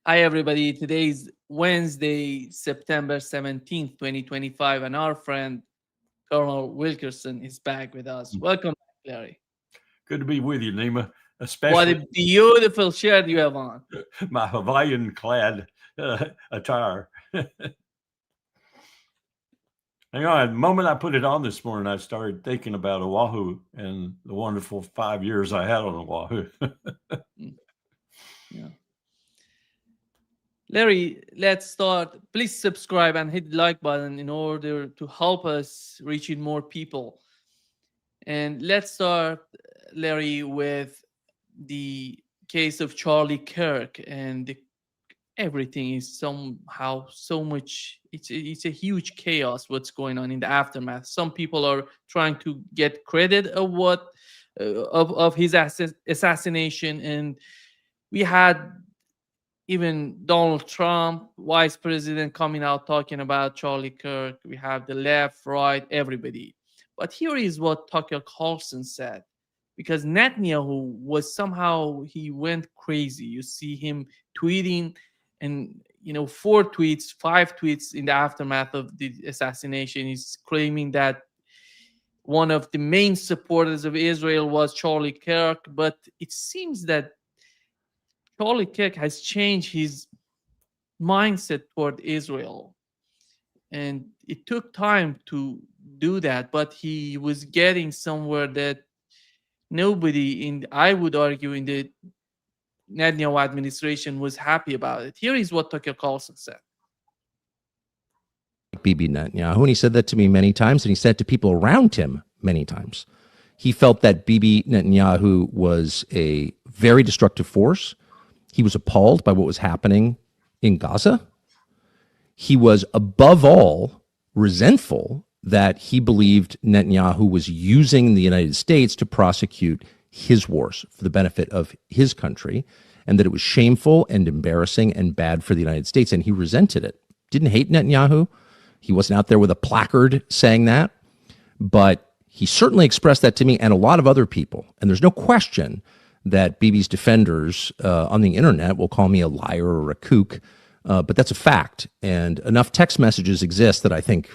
Hi, everybody. Today's Wednesday, September 17th, 2025, and our friend Colonel Wilkerson is back with us. Welcome back, Larry. Good to be with you, Nima, What especially a beautiful shirt you have on. my Hawaiian clad attire. Hang on, the moment I put it on this morning, I started thinking about Oahu and the wonderful 5 years I had on Oahu. Yeah. Larry, let's start. Please subscribe and hit the like button in order to help us reaching more people. And let's start, Larry, with the case of Charlie Kirk and everything is somehow so much. It's a huge chaos. What's going on in the aftermath? Some people are trying to get credit of what of his assassination, and we had even Donald Trump, vice president, coming out talking about Charlie Kirk. We have the left, right, everybody. But here is what Tucker Carlson said, because Netanyahu was somehow he went crazy. You see him tweeting, and four tweets, five tweets in the aftermath of the assassination. He's claiming that one of the main supporters of Israel was Charlie Kirk, but it seems that Charlie Kirk has changed his mindset toward Israel. And it took time to do that, but he was getting somewhere that nobody I would argue, in the Netanyahu administration was happy about it. Here is what Tucker Carlson said. Bibi Netanyahu, and he said that to me many times, and he said to people around him many times. He felt that Bibi Netanyahu was a very destructive force. He was appalled by what was happening in Gaza. He was, above all, resentful that he believed Netanyahu was using the United States to prosecute his wars for the benefit of his country, and that it was shameful and embarrassing and bad for the United States, and he resented it. Didn't hate Netanyahu. He wasn't out there with a placard saying that, but he certainly expressed that to me and a lot of other people. And there's no question that Bibi's defenders on the internet will call me a liar or a kook, but that's a fact. And enough text messages exist that I think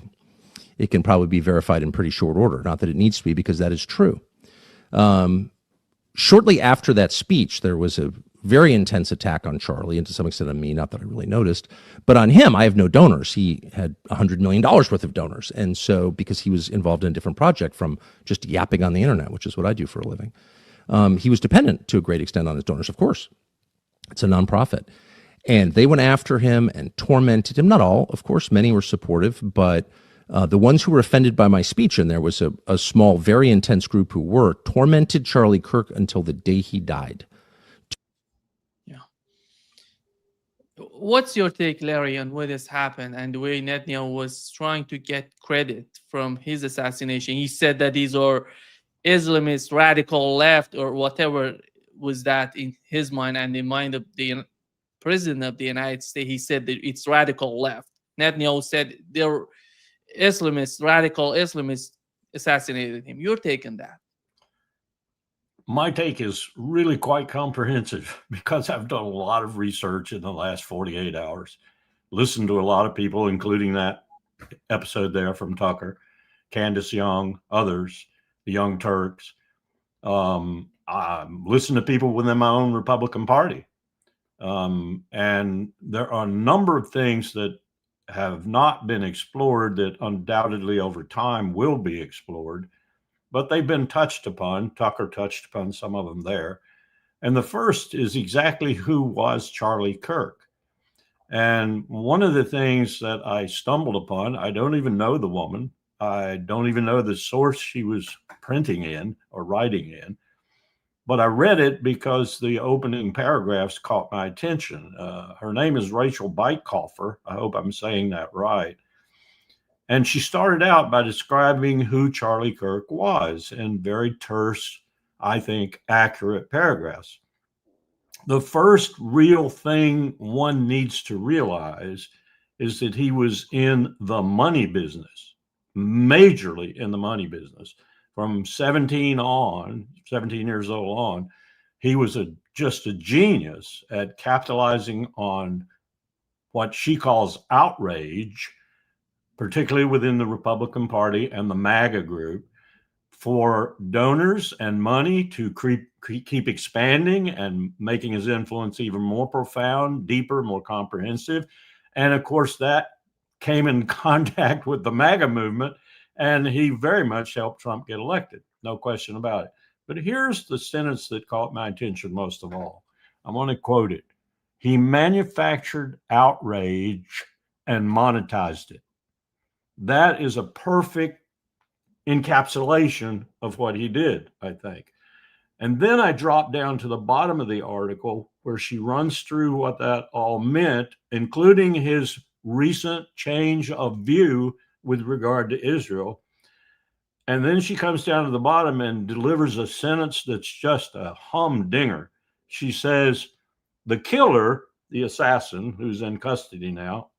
it can probably be verified in pretty short order. Not that it needs to be, because that is true. Shortly after that speech, there was a very intense attack on Charlie, and to some extent on me, not that I really noticed. But on him, I have no donors. He had $100 million worth of donors. And so, because he was involved in a different project from just yapping on the internet, which is what I do for a living, he was dependent to a great extent on his donors, of course. It's a nonprofit. And they went after him and tormented him. Not all, of course. Many were supportive, but the ones who were offended by my speech, and there was a small, very intense group who were, tormented Charlie Kirk until the day he died. Yeah. What's your take, Larry, on what has happened and the way Netanyahu was trying to get credit from his assassination? He said that these are Islamist, radical left, or whatever was that in his mind and the mind of the president of the United States. He said that it's radical left. Netanyahu said they're Islamists, radical Islamists assassinated him. Your take on that? My take is really quite comprehensive because I've done a lot of research in the last 48 hours, listened to a lot of people, including that episode there from Tucker, Candace Young, others, the Young Turks. I listen to people within my own Republican Party. And there are a number of things that have not been explored that undoubtedly over time will be explored, but they've been touched upon. Tucker touched upon some of them there. And the first is exactly who was Charlie Kirk. And one of the things that I stumbled upon, I don't even know the woman. I don't even know the source she was printing in or writing in. But I read it because the opening paragraphs caught my attention. Her name is Rachel Beitkofer. I hope I'm saying that right. And she started out by describing who Charlie Kirk was in very terse, I think, accurate paragraphs. The first real thing one needs to realize is that he was in the money business, majorly in the money business. From 17 years old on, he was just a genius at capitalizing on what she calls outrage, particularly within the Republican Party and the MAGA group, for donors and money to keep expanding and making his influence even more profound, deeper, more comprehensive. And of course, that came in contact with the MAGA movement, and he very much helped Trump get elected. No question about it. But here's the sentence that caught my attention most of all. I want to quote it. He manufactured outrage and monetized it. That is a perfect encapsulation of what he did, I think. And then I dropped down to the bottom of the article where she runs through what that all meant, including his recent change of view with regard to Israel. And then she comes down to the bottom and delivers a sentence that's just a humdinger. She says, the killer, the assassin, who's in custody now,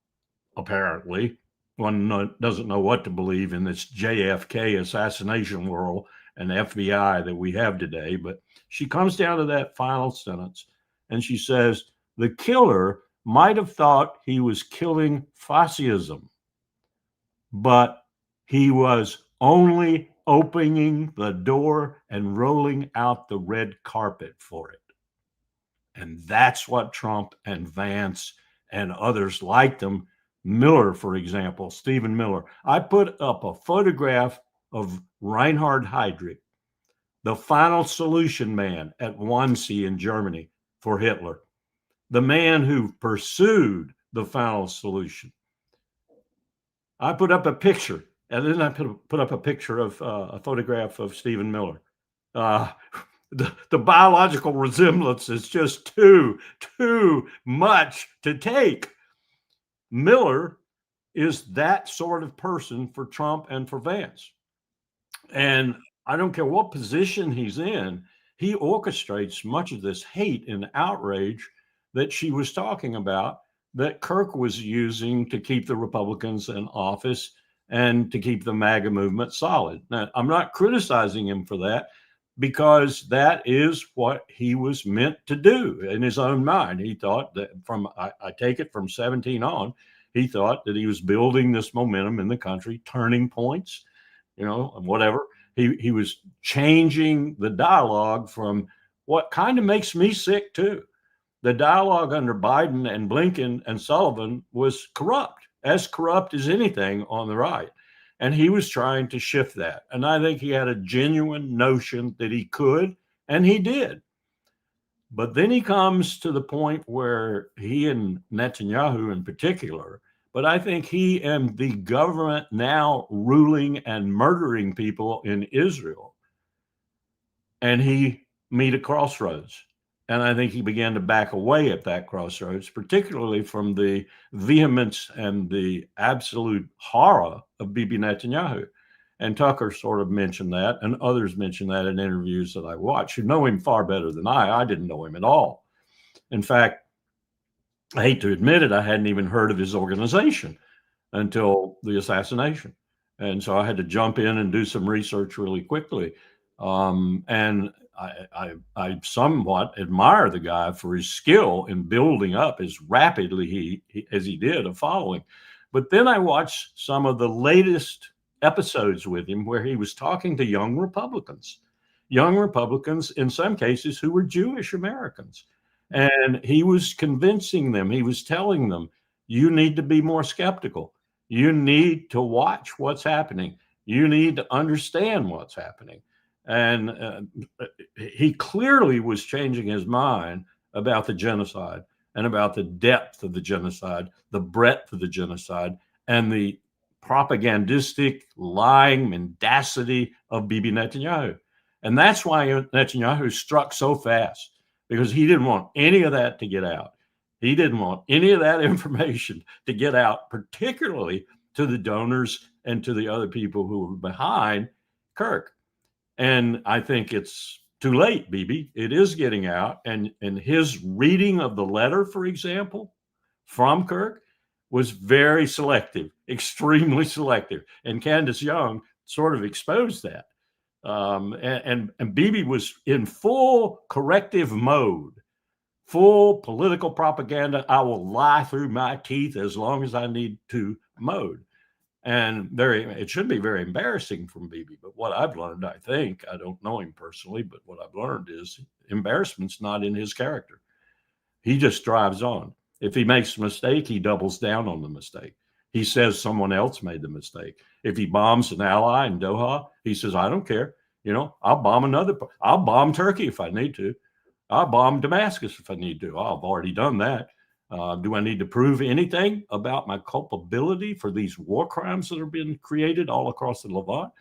apparently, one doesn't know what to believe in this JFK assassination world and FBI that we have today. But she comes down to that final sentence and she says, the killer might have thought he was killing fascism, but he was only opening the door and rolling out the red carpet for it. And that's what Trump and Vance and others like them, Miller, for example, Stephen Miller. I put up a photograph of Reinhard Heydrich, the final solution man at Wannsee in Germany for Hitler, the man who pursued the final solution. I put up a picture, and then I put up a picture of a photograph of Stephen Miller. The biological resemblance is just too much to take. Miller is that sort of person for Trump and for Vance. And I don't care what position he's in, he orchestrates much of this hate and outrage that she was talking about, that Kirk was using to keep the Republicans in office and to keep the MAGA movement solid. Now, I'm not criticizing him for that, because that is what he was meant to do in his own mind. He thought that I take it from 17 on, he thought that he was building this momentum in the country, turning points, and whatever. He was changing the dialogue from what kind of makes me sick too. The dialogue under Biden and Blinken and Sullivan was corrupt as anything on the right. And he was trying to shift that. And I think he had a genuine notion that he could, and he did. But then he comes to the point where he and Netanyahu in particular, but I think he and the government now ruling and murdering people in Israel, and he meet a crossroads. And I think he began to back away at that crossroads, particularly from the vehemence and the absolute horror of Bibi Netanyahu. And Tucker sort of mentioned that, and others mentioned that in interviews that I watched, who know him far better than I. I didn't know him at all. In fact, I hate to admit it, I hadn't even heard of his organization until the assassination. And so I had to jump in and do some research really quickly. And I somewhat admire the guy for his skill in building up as rapidly as he did a following. But then I watched some of the latest episodes with him where he was talking to young Republicans in some cases who were Jewish Americans. And he was convincing them, he was telling them, you need to be more skeptical. You need to watch what's happening. You need to understand what's happening. And he clearly was changing his mind about the genocide and about the depth of the genocide, the breadth of the genocide, and the propagandistic lying mendacity of Bibi Netanyahu. And that's why Netanyahu struck so fast, because he didn't want any of that to get out. He didn't want any of that information to get out, particularly to the donors and to the other people who were behind Kirk. And I think it's too late, Bibi. It is getting out. And his reading of the letter, for example, from Kirk was very selective, extremely selective. And Candace Young sort of exposed that. And Bibi was in full corrective mode, full political propaganda. I will lie through my teeth as long as I need to mode. And it should be very embarrassing from Bibi. But what I've learned, I think, I don't know him personally, but what I've learned is embarrassment's not in his character. He just drives on. If he makes a mistake, he doubles down on the mistake. He says someone else made the mistake. If he bombs an ally in Doha, he says, I don't care. I'll bomb Turkey if I need to. I'll bomb Damascus if I need to. I've already done that. Do I need to prove anything about my culpability for these war crimes that are being created all across the Levant?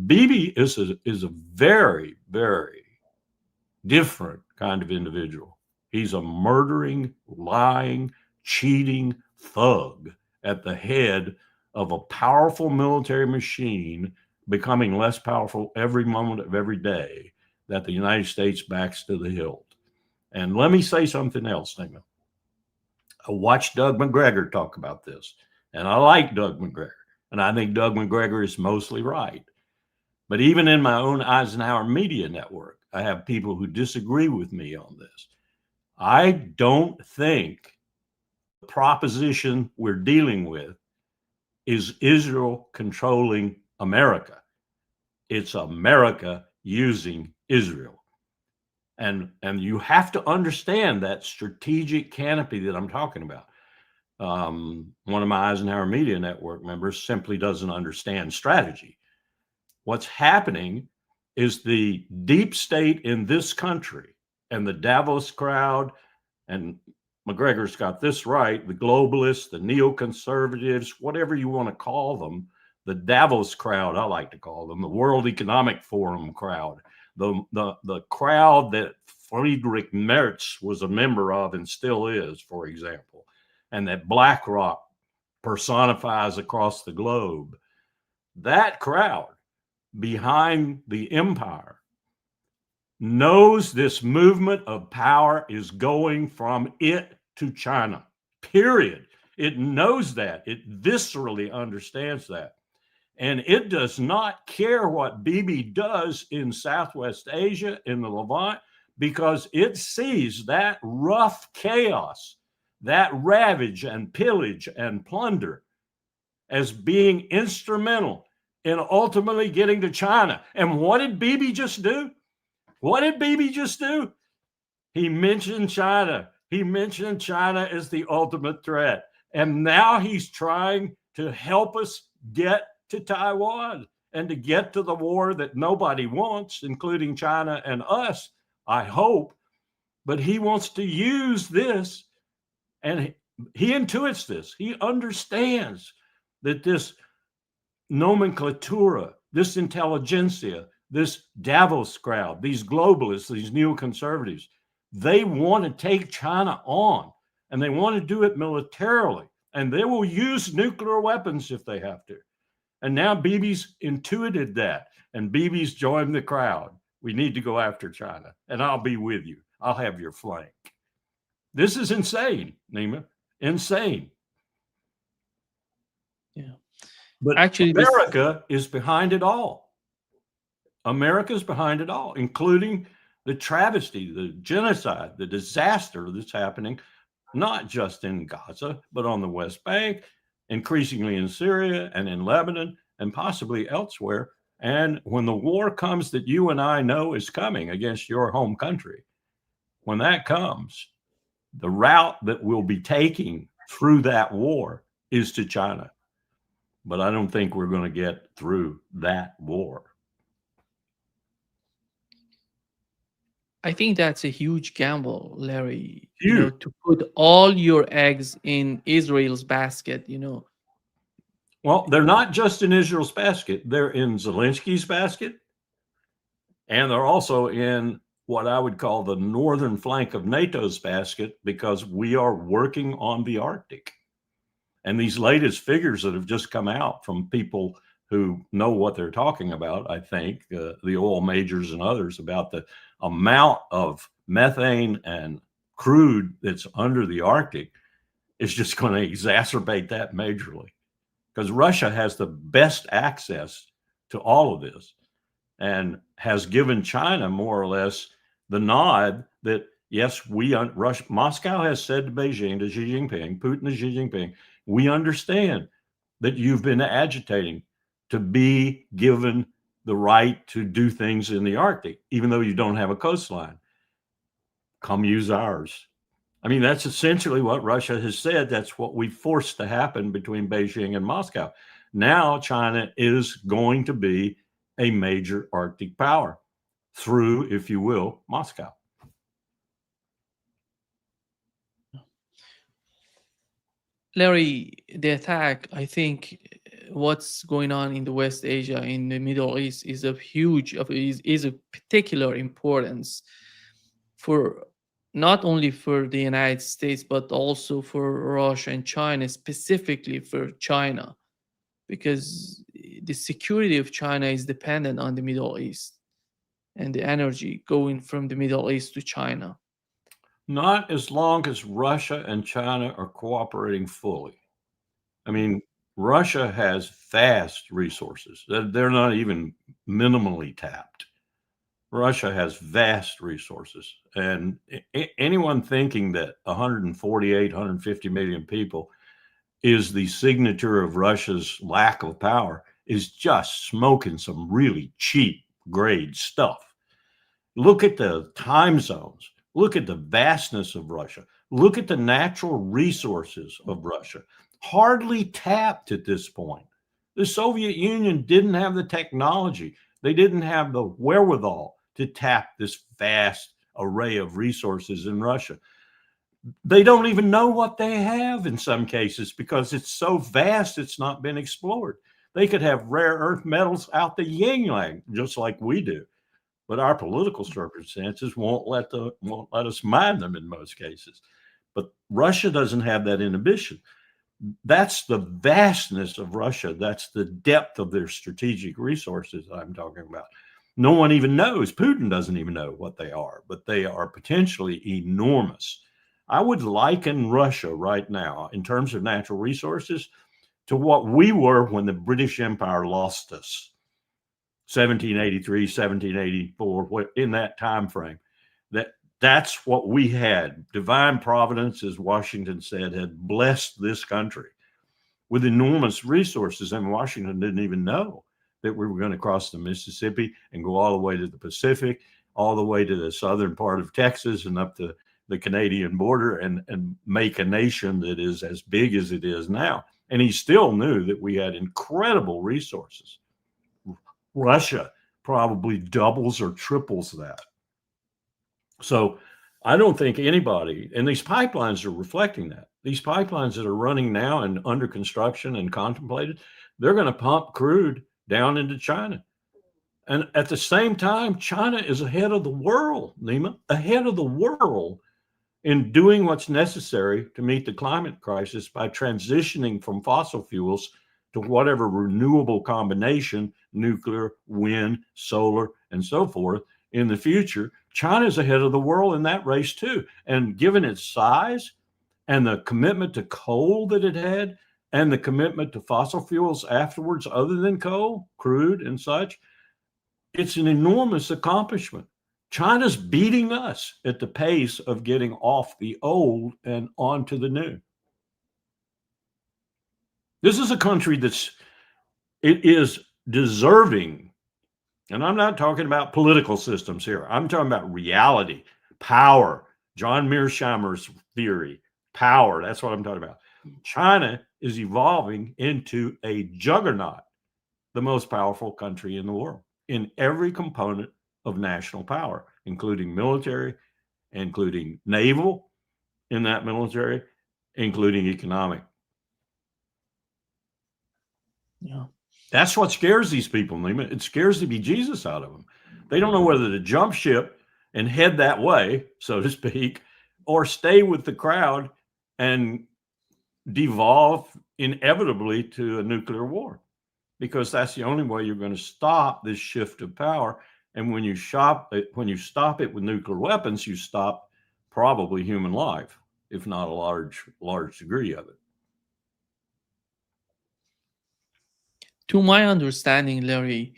Bibi is a very, very different kind of individual. He's a murdering, lying, cheating thug at the head of a powerful military machine, becoming less powerful every moment of every day, that the United States backs to the hilt. And let me say something else, Nima. I watched Doug McGregor talk about this, and I like Doug McGregor, and I think Doug McGregor is mostly right. But even in my own Eisenhower Media Network, I have people who disagree with me on this. I don't think the proposition we're dealing with is Israel controlling America. It's America using Israel. And you have to understand that strategic canopy that I'm talking about. One of my Eisenhower Media Network members simply doesn't understand strategy. What's happening is the deep state in this country and the Davos crowd, and McGregor's got this right, the globalists, the neoconservatives, whatever you want to call them, the Davos crowd, I like to call them, the World Economic Forum crowd, the crowd that Friedrich Merz was a member of and still is, for example, and that BlackRock personifies across the globe. That crowd behind the empire knows this movement of power is going from it to China, period. It knows that. It viscerally understands that. And it does not care what Bibi does in Southwest Asia, in the Levant, because it sees that rough chaos, that ravage and pillage and plunder as being instrumental in ultimately getting to China. And what did Bibi just do? What did Bibi just do? He mentioned China. He mentioned China as the ultimate threat. And now he's trying to help us get to Taiwan and to get to the war that nobody wants, including China and us, I hope. But he wants to use this, and he intuits this. He understands that this nomenclatura, this intelligentsia, this Davos crowd, these globalists, these neoconservatives, they want to take China on, and they want to do it militarily, and they will use nuclear weapons if they have to. And now Bibi's intuited that, and Bibi's joined the crowd. We need to go after China, and I'll be with you. I'll have your flank. This is insane, Nima. Insane. Yeah. But actually, America is behind it all. America's behind it all, including the travesty, the genocide, the disaster that's happening, not just in Gaza, but on the West Bank, increasingly in Syria and in Lebanon and possibly elsewhere. And when the war comes that you and I know is coming against your home country, when that comes, the route that we'll be taking through that war is to China. But I don't think we're going to get through that war. I think that's a huge gamble, Larry. Huge. To put all your eggs in Israel's basket, Well, they're not just in Israel's basket. They're in Zelensky's basket. And they're also in what I would call the northern flank of NATO's basket, because we are working on the Arctic. And these latest figures that have just come out from people who know what they're talking about, I think, the oil majors and others, about the amount of methane and crude that's under the Arctic, is just going to exacerbate that majorly, because Russia has the best access to all of this. and has given China more or less the nod that, yes, Moscow has said to Beijing, to Xi Jinping, Putin to Xi Jinping, we understand that you've been agitating to be given the right to do things in the Arctic, even though you don't have a coastline. Come use ours. I mean, that's essentially what Russia has said. That's what we forced to happen between Beijing and Moscow. Now China is going to be a major Arctic power through, if you will, Moscow. Larry, the attack, I think what's going on in the West Asia, in the Middle East, is of particular importance for not only for the United States, but also for Russia and China, specifically for China, because the security of China is dependent on the Middle East and the energy going from the Middle East to China. Not as long as Russia and China are cooperating fully. I mean, Russia has vast resources. They're not even minimally tapped. Russia has vast resources. And anyone thinking that 148, 150 million people is the signature of Russia's lack of power is just smoking some really cheap grade stuff. Look at the time zones. Look at the vastness of Russia. Look at the natural resources of Russia. Hardly tapped at this point. The Soviet Union didn't have the technology. They didn't have the wherewithal to tap this vast array of resources in Russia. They don't even know what they have in some cases because it's so vast it's not been explored. They could have rare earth metals out the yin-yang, just like we do. But our political circumstances won't let us mine them in most cases. But Russia doesn't have that inhibition. That's the vastness of Russia. That's the depth of their strategic resources I'm talking about. No one even knows. Putin doesn't even know what they are, but they are potentially enormous. I would liken Russia right now, in terms of natural resources, to what we were when the British Empire lost us. 1783, 1784, in that time frame. That's what we had. Divine providence, as Washington said, had blessed this country with enormous resources. And Washington didn't even know that we were going to cross the Mississippi and go all the way to the Pacific, all the way to the southern part of Texas and up to the Canadian border and make a nation that is as big as it is now. And he still knew that we had incredible resources. Russia probably doubles or triples that. So I don't think anybody, and these pipelines are reflecting that. These pipelines that are running now and under construction and contemplated, they're going to pump crude down into China. And at the same time, China is ahead of the world, Nima, ahead of the world in doing what's necessary to meet the climate crisis by transitioning from fossil fuels to whatever renewable combination, nuclear, wind, solar, and so forth in the future. China's ahead of the world in that race too. And given its size and the commitment to coal that it had and the commitment to fossil fuels afterwards, other than coal, crude and such, it's an enormous accomplishment. China's beating us at the pace of getting off the old and onto the new. This is a country it is deserving, and I'm not talking about political systems here. I'm talking about reality, power, John Mearsheimer's theory, power. That's what I'm talking about. China is evolving into a juggernaut, the most powerful country in the world, in every component of national power, including military, including naval in that military, including economic. Yeah. That's what scares these people, Nima. It scares the bejesus out of them. They don't know whether to jump ship and head that way, so to speak, or stay with the crowd and devolve inevitably to a nuclear war, because that's the only way you're going to stop this shift of power. And when you stop it with nuclear weapons, you stop probably human life, if not a large degree of it. To my understanding, Larry,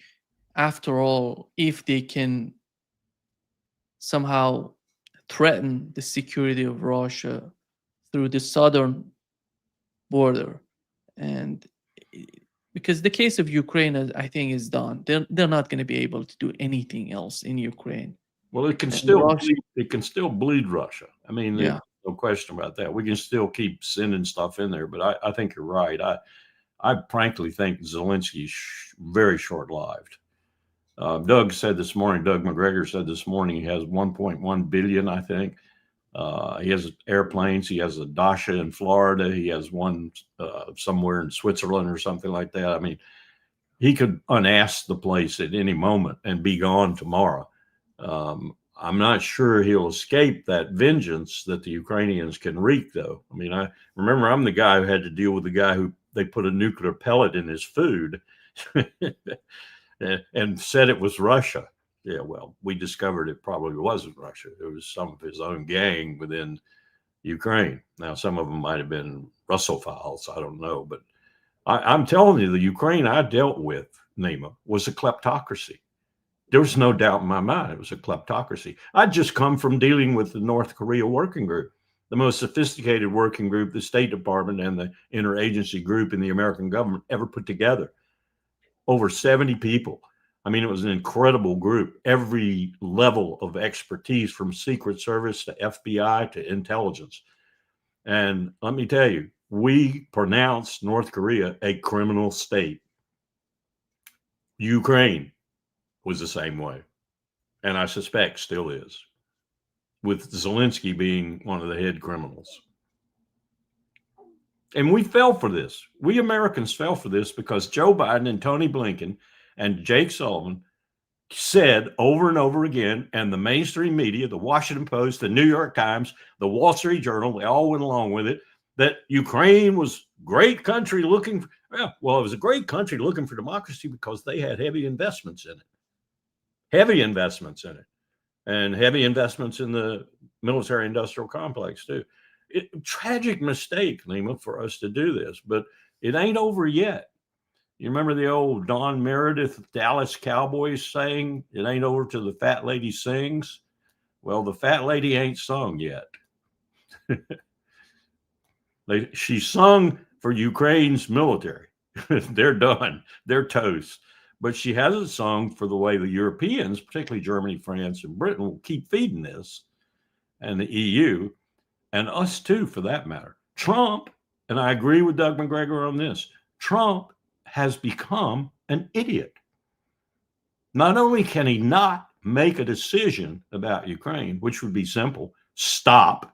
after all, if they can somehow threaten the security of Russia through the southern border, and because the case of Ukraine, I think, is done. They're not going to be able to do anything else in Ukraine. Well, it can And still Russia, bleed, it can still bleed Russia. I mean, there's yeah, no question about that. We can still keep sending stuff in there, but I think you're right. I frankly think Zelensky's very short-lived. Doug McGregor said this morning he has 1.1 billion, I think. He has airplanes. He has a Dacia in Florida. He has one somewhere in Switzerland or something like that. I mean, he could unass the place at any moment and be gone tomorrow. I'm not sure he'll escape that vengeance that the Ukrainians can wreak, though. I mean, I remember I'm the guy who had to deal with the guy who they put a nuclear pellet in his food and said it was Russia. Yeah, well, we discovered it probably wasn't Russia. It was some of his own gang within Ukraine. Now, some of them might have been Russophiles. I don't know. But I'm telling you, the Ukraine I dealt with, Nima, was a kleptocracy. There was no doubt in my mind it was a kleptocracy. I'd just come from dealing with the North Korea working group, the most sophisticated working group the State Department and the interagency group in the American government ever put together. Over 70 people. I mean, it was an incredible group. Every level of expertise from Secret Service to FBI to intelligence. And let me tell you, we pronounced North Korea a criminal state. Ukraine was the same way. And I suspect still is, with Zelensky being one of the head criminals. And we fell for this. We Americans fell for this because Joe Biden and Tony Blinken and Jake Sullivan said over and over again, and the mainstream media, the Washington Post, the New York Times, the Wall Street Journal, they all went along with it, that Ukraine was a great country looking for, well, it was a great country looking for democracy because they had heavy investments in it. Heavy investments in it. And heavy investments in the military industrial complex too. Tragic mistake, Nima, for us to do this, but it ain't over yet. You remember the old Don Meredith Dallas Cowboys saying, it ain't over till the fat lady sings? Well, the fat lady ain't sung yet. She sung for Ukraine's military. They're done. They're toast. But she hasn't sung for the way the Europeans, particularly Germany, France, and Britain, will keep feeding this, and the EU, and us too, for that matter. Trump, and I agree with Doug McGregor on this, Trump has become an idiot. Not only can he not make a decision about Ukraine, which would be simple, stop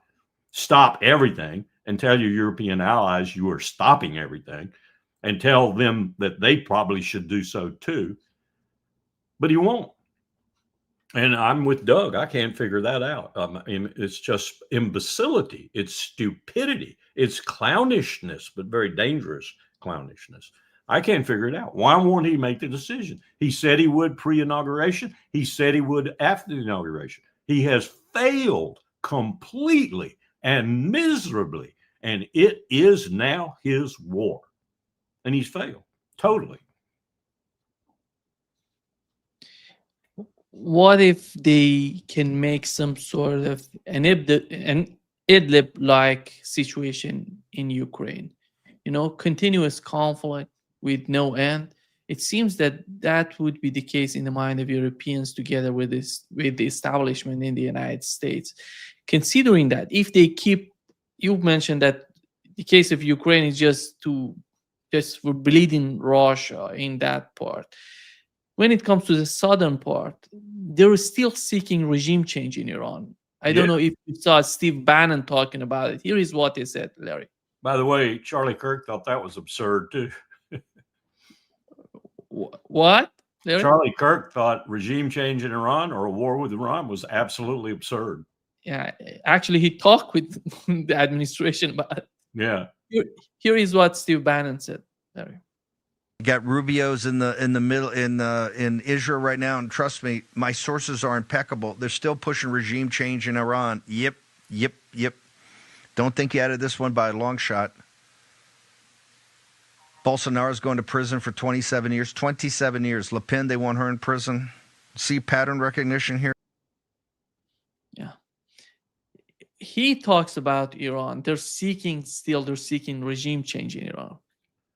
everything and tell your European allies you are stopping everything and tell them that they probably should do so too, but he won't. And I'm with Doug. I can't figure that out. It's just imbecility. It's stupidity. It's clownishness, but very dangerous clownishness. I can't figure it out. Why won't he make the decision? He said he would pre-inauguration. He said he would after the inauguration. He has failed completely and miserably, and it is now his war. And he's failed totally. what if they can make some sort of an Idlib-like situation in Ukraine? You know, continuous conflict with no end. It seems that that would be the case in the mind of Europeans together with the establishment in the United States. Considering that, if they keep, you mentioned that the case of Ukraine is just for bleeding Russia in that part. When it comes to the southern part, they're still seeking regime change in Iran. I don't know if you saw Steve Bannon talking about it. Here is what he said, Larry. By the way, Charlie Kirk thought that was absurd too. What? Larry? Charlie Kirk thought regime change in Iran or a war with Iran was absolutely absurd. Yeah, actually, he talked with the administration about it. Yeah. Here is what Steve Bannon said, Larry. Got Rubio's in the middle in Israel right now, and trust me, my sources are impeccable. They're still pushing regime change in Iran. Yep. Don't think you added this one by a long shot. Bolsonaro's going to prison for 27 years. 27 years. Le Pen, they want her in prison. See pattern recognition here? Yeah. He talks about Iran. They're seeking regime change in Iran.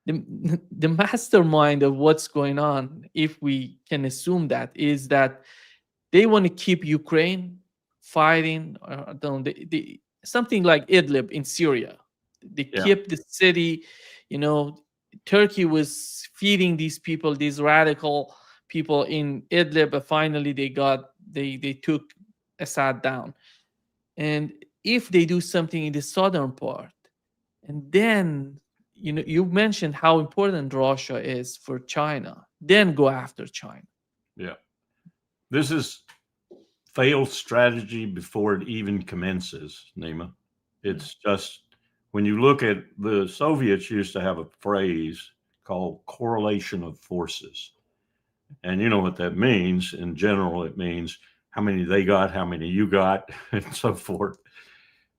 The mastermind of what's going on, if we can assume that, is that they want to keep Ukraine fighting, something like Idlib in Syria. They keep the city, Turkey was feeding these people, these radical people in Idlib, but finally they took Assad down. And if they do something in the southern part, and then you mentioned how important Russia is for China, then go after China. Yeah. This is failed strategy before it even commences, Nima. It's just, when you look at the Soviets used to have a phrase called correlation of forces. And you know what that means. In general, it means how many they got, how many you got, and so forth.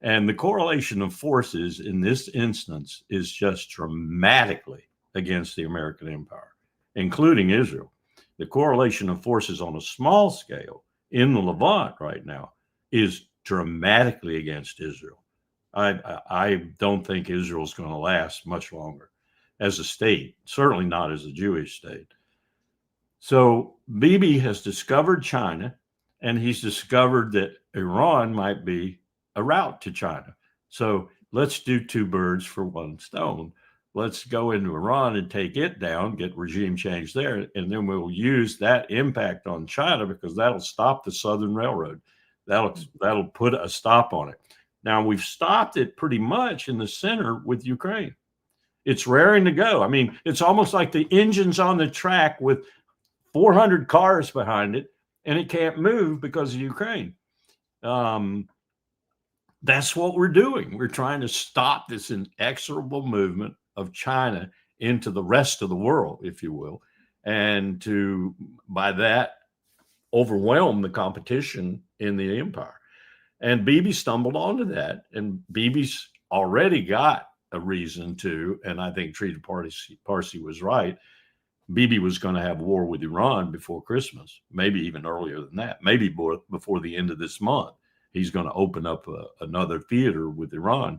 And the correlation of forces in this instance is just dramatically against the American empire, including Israel. The correlation of forces on a small scale in the Levant right now is dramatically against Israel. I don't think Israel's going to last much longer as a state, certainly not as a Jewish state. So Bibi has discovered China, and he's discovered that Iran might be a route to China. So let's do two birds for one stone. Let's go into Iran and take it down, get regime change there, and then we'll use that impact on China, because that'll stop the Southern Railroad. That'll put a stop on it. Now, we've stopped it pretty much in the center with Ukraine. It's raring to go. I mean, it's almost like the engine's on the track with 400 cars behind it, and it can't move because of Ukraine. That's what we're doing. We're trying to stop this inexorable movement of China into the rest of the world, if you will, and to, by that, overwhelm the competition in the empire. And Bibi stumbled onto that, and Bibi's already got a reason to, and I think Treaty Parsi was right. Bibi was going to have war with Iran before Christmas, maybe even earlier than that, maybe before the end of this month. He's going to open up another theater with Iran.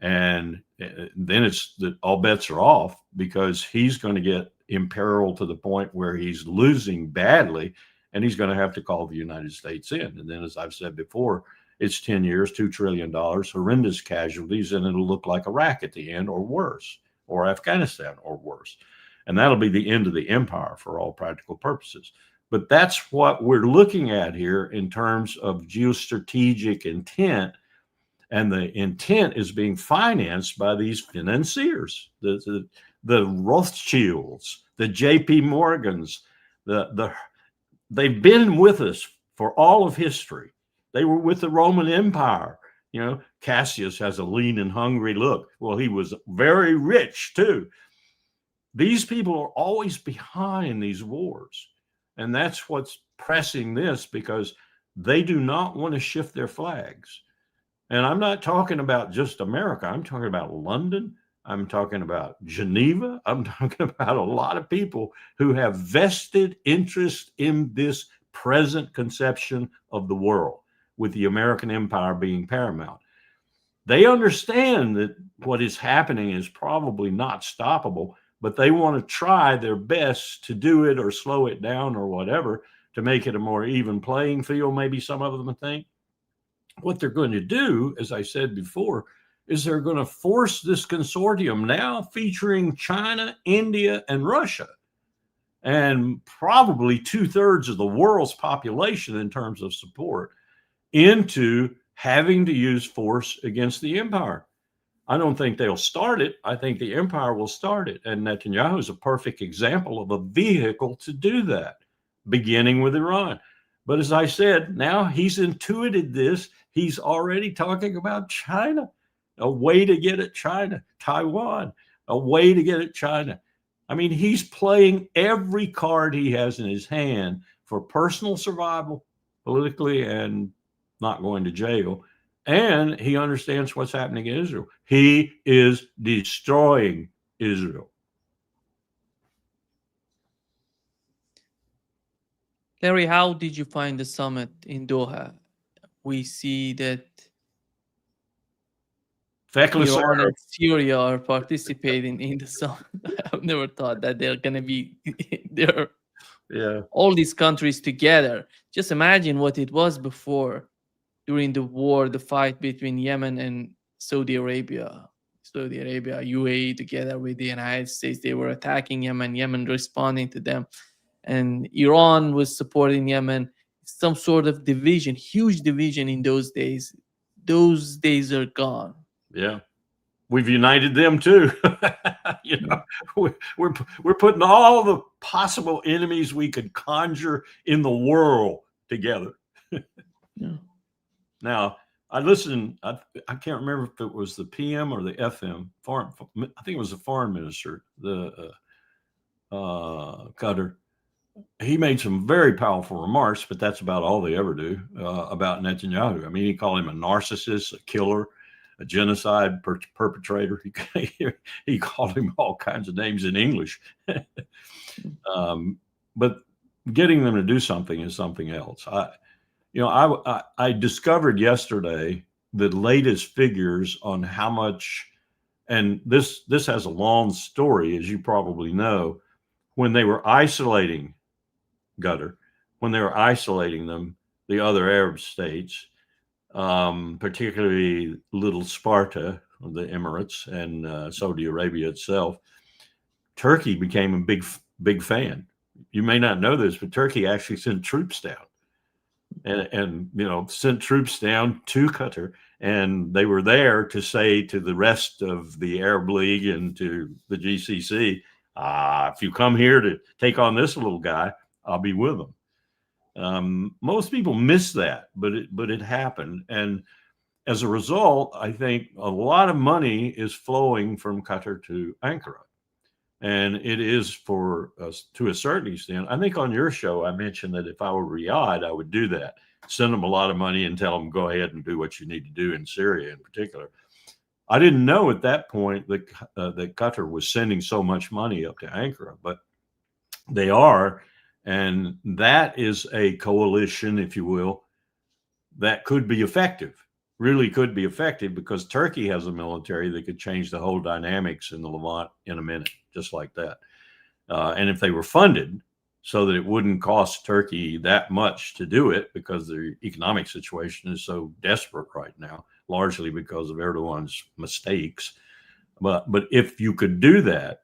And then it's that all bets are off, because he's going to get imperiled to the point where he's losing badly, and he's going to have to call the United States in. And then, as I've said before, it's 10 years, $2 trillion, horrendous casualties, and it'll look like Iraq at the end, or worse, or Afghanistan, or worse. And that'll be the end of the empire for all practical purposes. But that's what we're looking at here in terms of geostrategic intent. And the intent is being financed by these financiers, the Rothschilds, the JP Morgans. They've been with us for all of history. They were with the Roman Empire. Cassius has a lean and hungry look. Well, he was very rich too. These people are always behind these wars. And that's what's pressing this, because they do not want to shift their flags. And I'm not talking about just America. I'm talking about London. I'm talking about Geneva. I'm talking about a lot of people who have vested interest in this present conception of the world, with the American empire being paramount. They understand that what is happening is probably not stoppable, but they want to try their best to do it or slow it down or whatever to make it a more even playing field, maybe some of them think. What they're going to do, as I said before, is they're going to force this consortium, now featuring China, India, and Russia, and probably 2/3 of the world's population in terms of support, into having to use force against the empire. I don't think they'll start it. I think the empire will start it. And Netanyahu is a perfect example of a vehicle to do that, beginning with Iran. But as I said, now he's intuited this. He's already talking about China, a way to get at China, Taiwan, a way to get at China. I mean, he's playing every card he has in his hand for personal survival, politically, and not going to jail. And he understands what's happening in Israel. He is destroying Israel. Larry, how did you find the summit in Doha? We see that Feckless Iran Arab. and Syria are participating in the summit. I've never thought that they're going to be there. Yeah. All these countries together. Just imagine what it was before, during the war, the fight between Yemen and Saudi Arabia. Saudi Arabia, UAE, together with the United States, they were attacking Yemen responding to them. And Iran was supporting Yemen. Some sort of division, huge division in those days. Those days are gone. Yeah. We've united them too. You know, we're putting all the possible enemies we could conjure in the world together. Yeah. Now, I listened. I can't remember if it was the PM or the FM. Foreign, I think it was the foreign minister, the Qatar. He made some very powerful remarks, but that's about all they ever do about Netanyahu. I mean, he called him a narcissist, a killer, a genocide perpetrator. He called him all kinds of names in English. But getting them to do something is something else. I discovered yesterday the latest figures on how much, and this has a long story, as you probably know, when they were isolating Qatar, when they were isolating them, the other Arab states, particularly Little Sparta, the Emirates, and Saudi Arabia itself, Turkey became a big fan. You may not know this, but Turkey actually sent troops down, and sent troops down to Qatar, and they were there to say to the rest of the Arab League and to the GCC, if you come here to take on this little guy, I'll be with them. Most people miss that, but it happened. And as a result, I think a lot of money is flowing from Qatar to Ankara. And it is for us to a certain extent. I think on your show, I mentioned that if I were Riyadh, I would do that. Send them a lot of money and tell them, go ahead and do what you need to do in Syria in particular. I didn't know at that point that Qatar was sending so much money up to Ankara, but they are. And that is a coalition, if you will, that could be effective, really could be effective, because Turkey has a military that could change the whole dynamics in the Levant in a minute, just like that. And if they were funded so that it wouldn't cost Turkey that much to do it, because their economic situation is so desperate right now, largely because of Erdogan's mistakes. But if you could do that,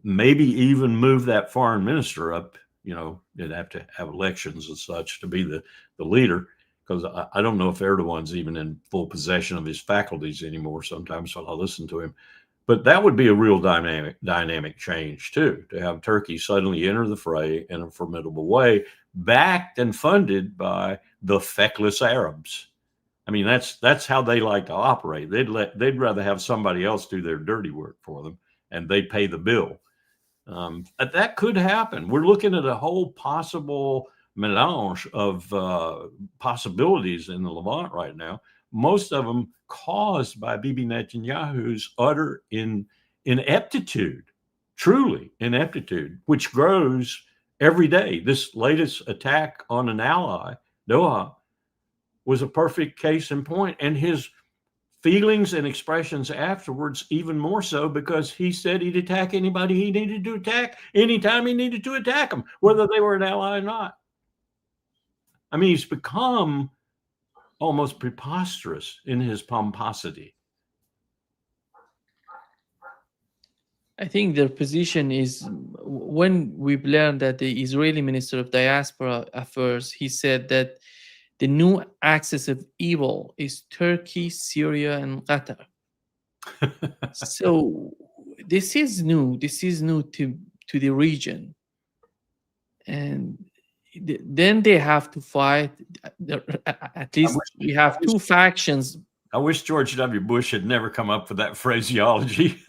maybe even move that foreign minister up, you'd have to have elections and such to be the leader, because I don't know if Erdogan's even in full possession of his faculties anymore sometimes when I listen to him. But that would be a real dynamic change too, to have Turkey suddenly enter the fray in a formidable way, backed and funded by the feckless Arabs. I mean, that's how they like to operate. They'd rather have somebody else do their dirty work for them, and they pay the bill. That could happen. We're looking at a whole possible melange of possibilities in the Levant right now, most of them caused by Bibi Netanyahu's utter ineptitude, truly ineptitude, which grows every day. This latest attack on an ally, Doha, was a perfect case in point, and his feelings and expressions afterwards even more so, because he said he'd attack anybody he needed to attack anytime he needed to attack them, whether they were an ally or not. I mean, he's become almost preposterous in his pomposity. I think their position is, when we've learned that the Israeli Minister of Diaspora Affairs, he said that the new axis of evil is Turkey, Syria, and Qatar. So this is new. This is new to the region. And then they have to fight. At least we have two factions. I wish George W. Bush had never come up with that phraseology.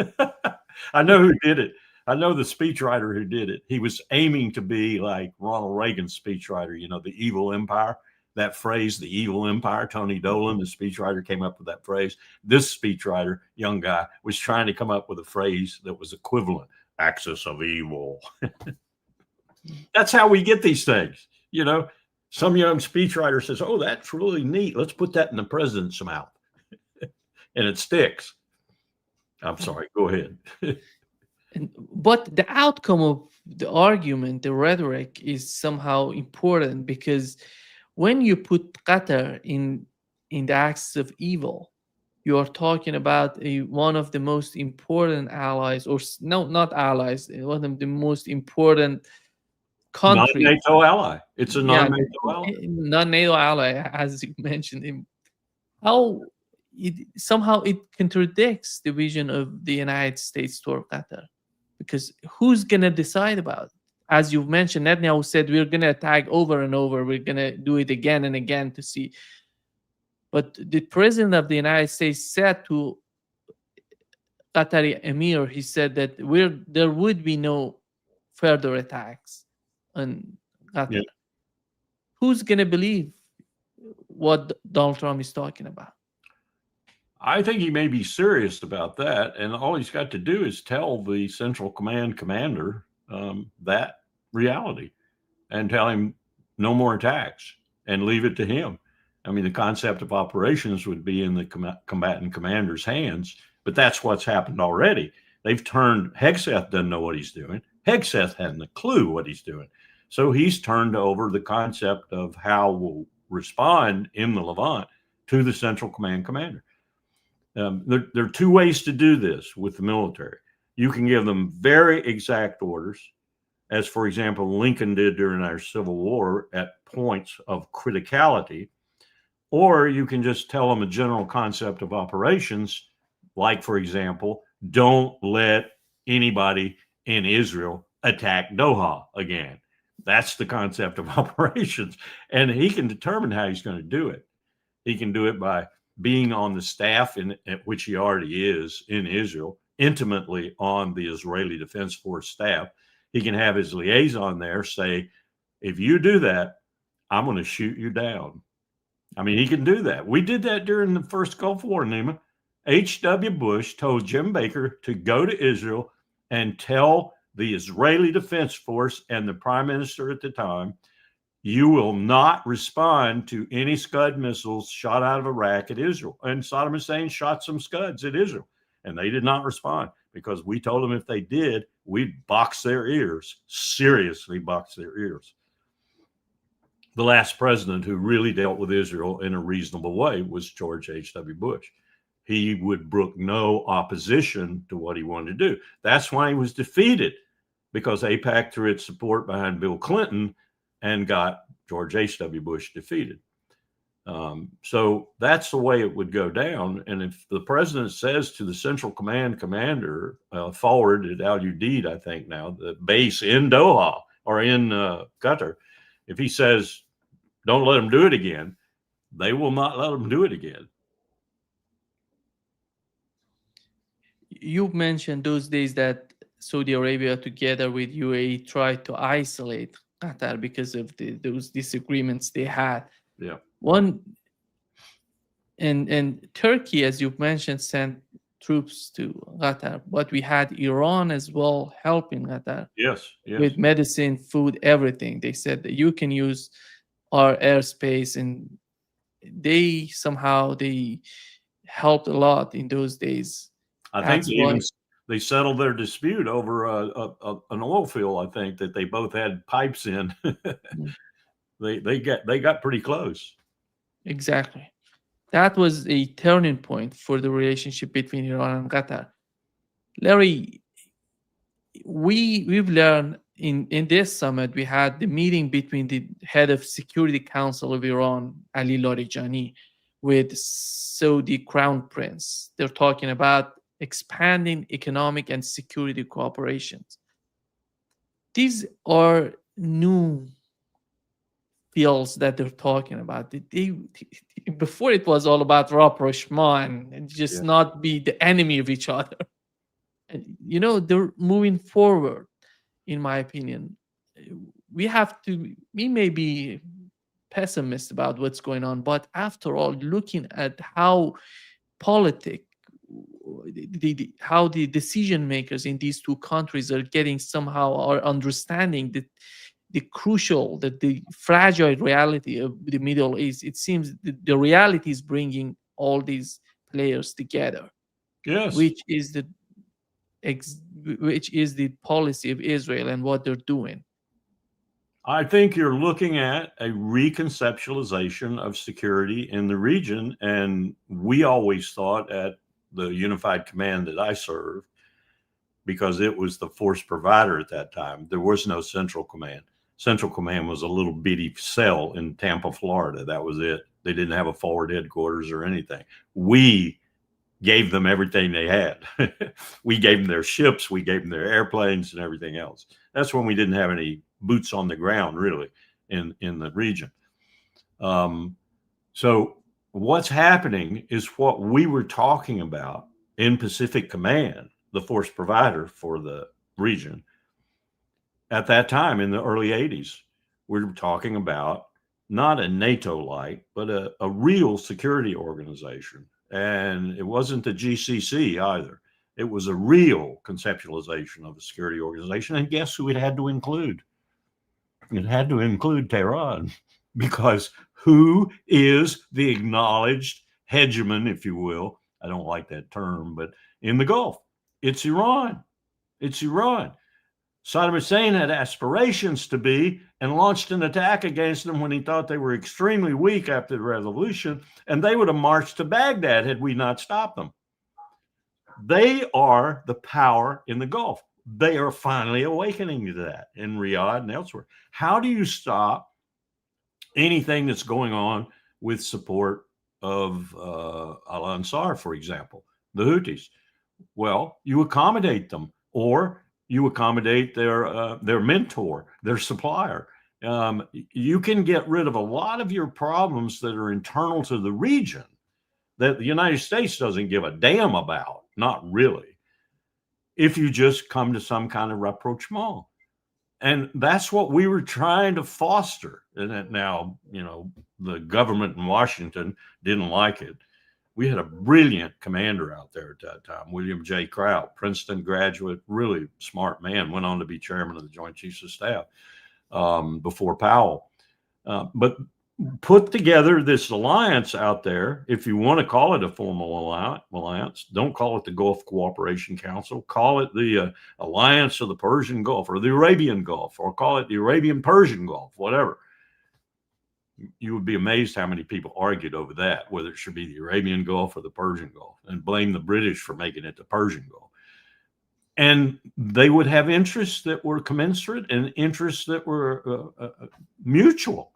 I know who did it. I know the speechwriter who did it. He was aiming to be like Ronald Reagan's speechwriter, the evil empire. That phrase, the evil empire. Tony Dolan, the speechwriter, came up with that phrase. This speechwriter, young guy, was trying to come up with a phrase that was equivalent. Axis of evil. That's how we get these things. You know, some young speechwriter says, "Oh, that's really neat. Let's put that in the president's mouth," and it sticks. I'm sorry. Go ahead. But the outcome of the argument, the rhetoric, is somehow important, because when you put Qatar in the axis of evil, you are talking about one of the most important allies, or no, not allies, one of the most important countries. Non-NATO ally. It's a Yeah, non-NATO ally. non-NATO ally, as you mentioned. How somehow it contradicts the vision of the United States toward Qatar, because who's gonna decide about it? As you've mentioned, Netanyahu said we're gonna attack over and over, we're gonna do it again and again to see. But the president of the United States said to Qatari Emir, he said that there would be no further attacks on Qatar. Yeah. Who's gonna believe what Donald Trump is talking about? I think he may be serious about that, and all he's got to do is tell the Central Command commander that reality, and tell him no more attacks, and leave it to him. I mean, the concept of operations would be in the combatant commander's hands, but that's what's happened already. They've turned, Hegseth doesn't know what he's doing. Hegseth hasn't a clue what he's doing. So he's turned over the concept of how we'll respond in the Levant to the Central Command commander. There are two ways to do this with the military. You can give them very exact orders, as, for example, Lincoln did during our Civil War at points of criticality, or you can just tell them a general concept of operations, like, for example, don't let anybody in Israel attack Doha again. That's the concept of operations. And he can determine how he's going to do it. He can do it by being on the staff, which he already is in Israel, intimately on the Israeli Defense Force staff. He can have his liaison there say, if you do that, I'm going to shoot you down. I mean, he can do that. We did that during the first Gulf War, Nima. H.W. Bush told Jim Baker to go to Israel and tell the Israeli Defense Force and the prime minister at the time, you will not respond to any Scud missiles shot out of Iraq at Israel. And Saddam Hussein shot some Scuds at Israel, and they did not respond, because we told them if they did, we'd box their ears, seriously box their ears. The last president who really dealt with Israel in a reasonable way was George H.W. Bush. He would brook no opposition to what he wanted to do. That's why he was defeated, because AIPAC threw its support behind Bill Clinton and got George H.W. Bush defeated. So that's the way it would go down. And if the president says to the Central Command commander, forward at Al Udeid, I think now, the base in Doha or in Qatar, if he says, don't let them do it again, they will not let them do it again. You've mentioned those days that Saudi Arabia, together with UAE, tried to isolate Qatar because of those disagreements they had. Yeah. And Turkey, as you've mentioned, sent troops to Qatar, but we had Iran as well helping Qatar. Yes. With medicine, food, everything. They said that you can use our airspace, and they helped a lot in those days. I think they settled their dispute over an oil field. I think that they both had pipes in. They got pretty close. Exactly. That was a turning point for the relationship between Iran and Qatar. Larry, we've learned in this summit, we had the meeting between the head of Security Council of Iran, Ali Larijani, with Saudi Crown Prince. They're talking about expanding economic and security cooperations. These are new fields that they're talking about. Before it was all about rapprochement and just not be the enemy of each other. And, they're moving forward, in my opinion. We may be pessimist about what's going on, but after all, looking at how the decision makers in these two countries are understanding crucial, the fragile reality of the Middle East. It seems the reality is bringing all these players together, Yes. which is the policy of Israel and what they're doing. I think you're looking at a reconceptualization of security in the region. And we always thought at the Unified Command that I served, because it was the force provider at that time, there was no Central Command. Central Command was a little bitty cell in Tampa, Florida. That was it. They didn't have a forward headquarters or anything. We gave them everything they had. We gave them their ships, we gave them their airplanes and everything else. That's when we didn't have any boots on the ground, really, in the region. So what's happening is what we were talking about in Pacific Command, the force provider for the region. At that time, in the early 80s, we were talking about not a NATO-like, but a real security organization. And it wasn't the GCC either. It was a real conceptualization of a security organization. And guess who it had to include? It had to include Tehran, because who is the acknowledged hegemon, if you will? I don't like that term, but in the Gulf, it's Iran. It's Iran. Saddam Hussein had aspirations to be and launched an attack against them when he thought they were extremely weak after the revolution, and they would have marched to Baghdad had we not stopped them. They are the power in the Gulf. They are finally awakening to that in Riyadh and elsewhere. How do you stop anything that's going on with support of Al-Ansar, for example, the Houthis? Well, you accommodate them, or you accommodate their mentor, their supplier. You can get rid of a lot of your problems that are internal to the region that the United States doesn't give a damn about, not really, if you just come to some kind of rapprochement. And that's what we were trying to foster. And now, the government in Washington didn't like it. We had a brilliant commander out there at that time, William J. Kraut, Princeton graduate, really smart man, went on to be chairman of the Joint Chiefs of Staff before Powell. But put together this alliance out there. If you want to call it a formal alliance, don't call it the Gulf Cooperation Council. Call it the Alliance of the Persian Gulf, or the Arabian Gulf, or call it the Arabian-Persian Gulf, whatever. You would be amazed how many people argued over that, whether it should be the Arabian Gulf or the Persian Gulf, and blame the British for making it the Persian Gulf. And they would have interests that were commensurate and interests that were mutual.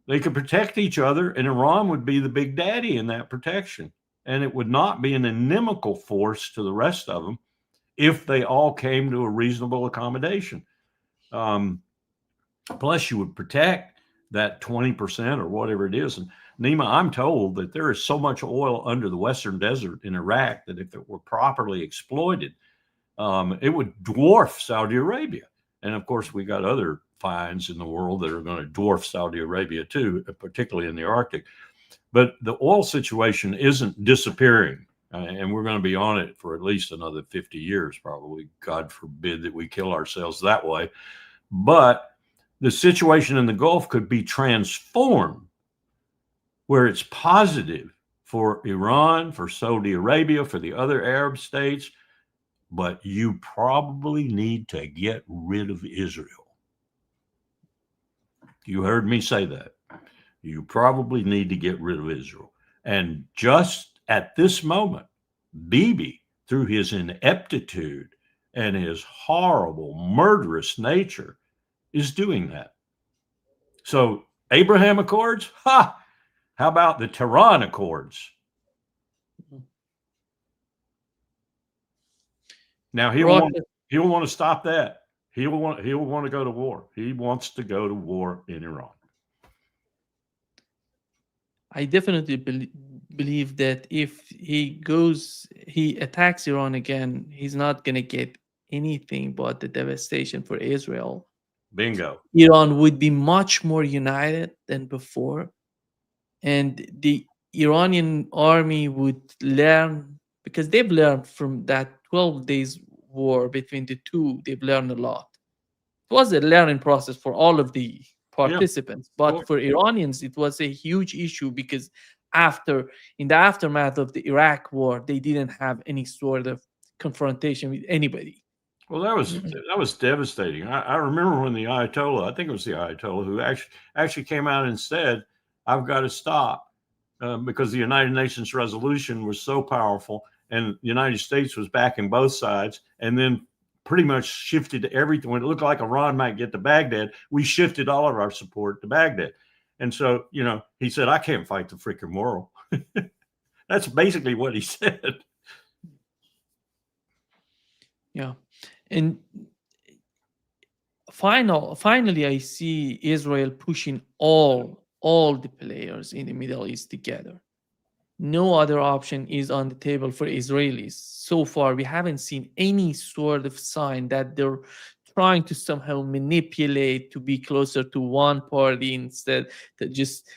They could protect each other, and Iran would be the big daddy in that protection. And it would not be an inimical force to the rest of them if they all came to a reasonable accommodation. Plus, you would protect that 20% or whatever it is. And Nima, I'm told that there is so much oil under the Western Desert in Iraq that if it were properly exploited, it would dwarf Saudi Arabia. And of course, we got other finds in the world that are going to dwarf Saudi Arabia too, particularly in the Arctic. But the oil situation isn't disappearing. And we're going to be on it for at least another 50 years, probably. God forbid that we kill ourselves that way. But the situation in the Gulf could be transformed where it's positive for Iran, for Saudi Arabia, for the other Arab states. But you probably need to get rid of Israel. You heard me say that. You probably need to get rid of Israel. And just at this moment, Bibi, through his ineptitude and his horrible, murderous nature, is doing that. So Abraham Accords, how about the Tehran Accords? Now he'll want to stop that. He'll want to go to war. He wants to go to war in Iran. I definitely believe that if he attacks Iran again, he's not going to get anything but the devastation for Israel. Bingo. Iran would be much more united than before. And the Iranian army would learn, because they've learned from that 12 days war between the two, they've learned a lot. was a learning process for all of the Yeah. participants, but Well, for Iranians, it was a huge issue because in the aftermath of the Iraq war, they didn't have any sort of confrontation with anybody. well, that was devastating. I remember when the Ayatollah, I think it was the Ayatollah, who actually came out and said, "I've got to stop," because the United Nations resolution was so powerful, and the United States was backing both sides, and then pretty much shifted everything. When it looked like Iran might get to Baghdad, we shifted all of our support to Baghdad. And so, he said, "I can't fight the freaking world." That's basically what he said. Yeah. And finally, I see Israel pushing all the players in the Middle East together. No other option is on the table for Israelis. So far, we haven't seen any sort of sign that they're trying to somehow manipulate to be closer to one party instead. That just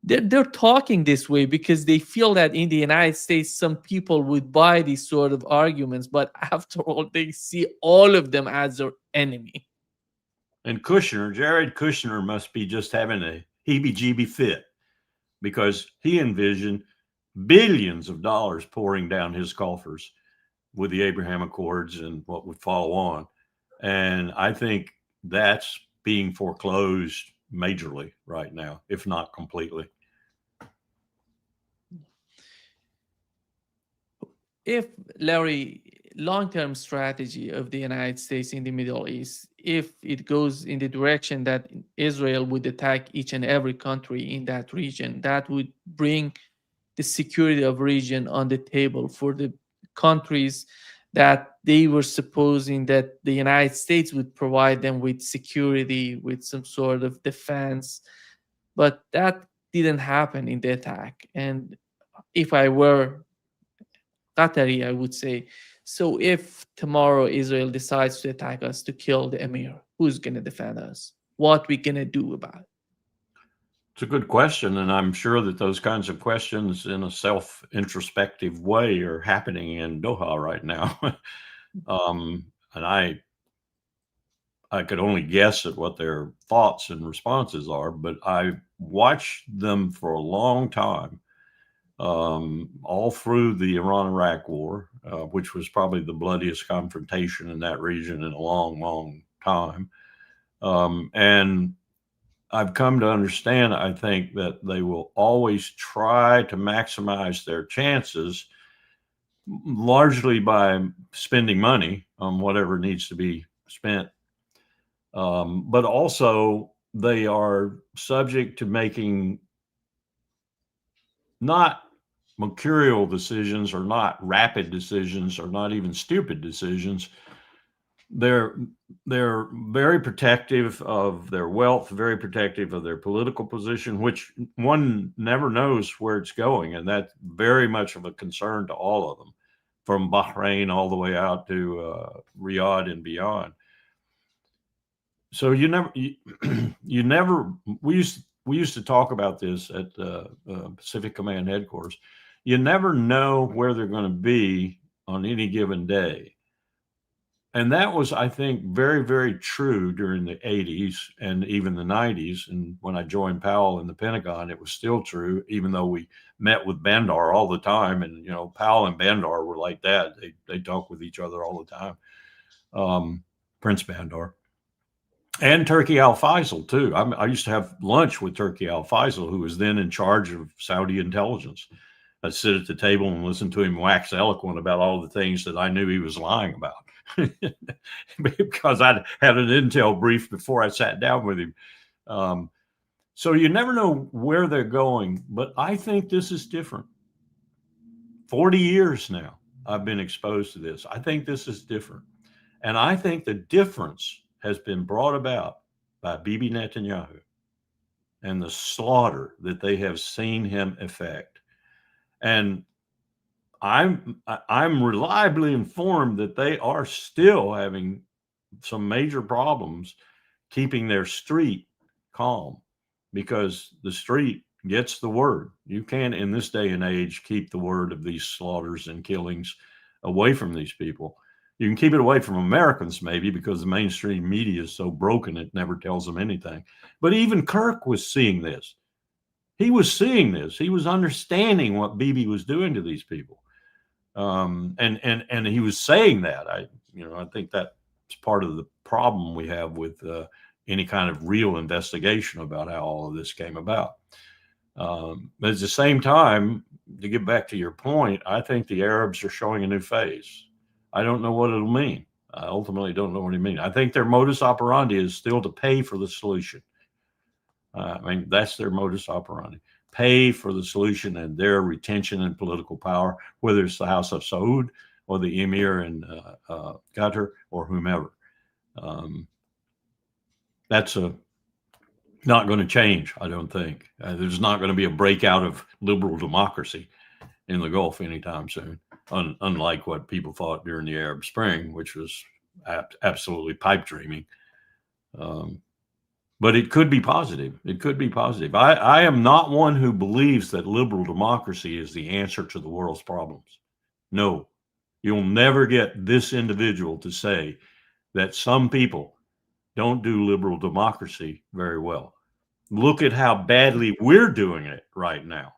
they're talking this way because they feel that in the United States, some people would buy these sort of arguments, but after all, they see all of them as their enemy. And Jared Kushner must be just having a heebie-jeebie fit, because he envisioned billions of dollars pouring down his coffers with the Abraham Accords and what would follow on. And I think that's being foreclosed majorly right now, if not completely. If, Larry, long-term strategy of the United States in the Middle East, if it goes in the direction that Israel would attack each and every country in that region, that would bring the security of region on the table for the countries that they were supposing that the United States would provide them with security, with some sort of defense. But that didn't happen in the attack. And if I were Qatari, I would say, so if tomorrow Israel decides to attack us to kill the emir, who's going to defend us? What we going to do about it? It's a good question, and I'm sure that those kinds of questions in a self-introspective way are happening in Doha right now. And I could only guess at what their thoughts and responses are, but I watched them for a long time, all through the Iran-Iraq war, which was probably the bloodiest confrontation in that region in a long, long time. And I've come to understand, I think, that they will always try to maximize their chances, largely by spending money on whatever needs to be spent. But also, they are subject to making not mercurial decisions, or not rapid decisions, or not even stupid decisions. They're very protective of their wealth, very protective of their political position, which one never knows where it's going. And that's very much of a concern to all of them, from Bahrain all the way out to Riyadh and beyond. So we used to talk about this at Pacific Command headquarters. You never know where they're going to be on any given day. And that was, I think, very, very true during the 80s and even the 90s. And when I joined Powell in the Pentagon, it was still true, even though we met with Bandar all the time. And, Powell and Bandar were like that. They talk with each other all the time. Prince Bandar. And Turki al-Faisal, too. I used to have lunch with Turki al-Faisal, who was then in charge of Saudi intelligence. I'd sit at the table and listen to him wax eloquent about all the things that I knew he was lying about. Because I'd had an intel brief before I sat down with him. So you never know where they're going, but I think this is different. 40 years now, I've been exposed to this. I think this is different. And I think the difference has been brought about by Bibi Netanyahu and the slaughter that they have seen him effect. And I'm reliably informed that they are still having some major problems keeping their street calm, because the street gets the word. You can't, in this day and age, keep the word of these slaughters and killings away from these people. You can keep it away from Americans, maybe, because the mainstream media is so broken it never tells them anything. But even Kirk was seeing this. He was seeing this. He was understanding what Bibi was doing to these people, and he was saying that. I think that's part of the problem we have with any kind of real investigation about how all of this came about. But at the same time, to get back to your point, I think the Arabs are showing a new phase. I don't know what it'll mean. I ultimately don't know what it means. I think their modus operandi is still to pay for the solution. I mean, that's their modus operandi. Pay for the solution and their retention and political power, whether it's the House of Saud or the Emir in Qatar or whomever. That's not going to change, I don't think. There's not going to be a breakout of liberal democracy in the Gulf anytime soon, unlike what people thought during the Arab Spring, which was absolutely pipe dreaming. But it could be positive. It could be positive. I am not one who believes that liberal democracy is the answer to the world's problems. No, you'll never get this individual to say that some people don't do liberal democracy very well. Look at how badly we're doing it right now.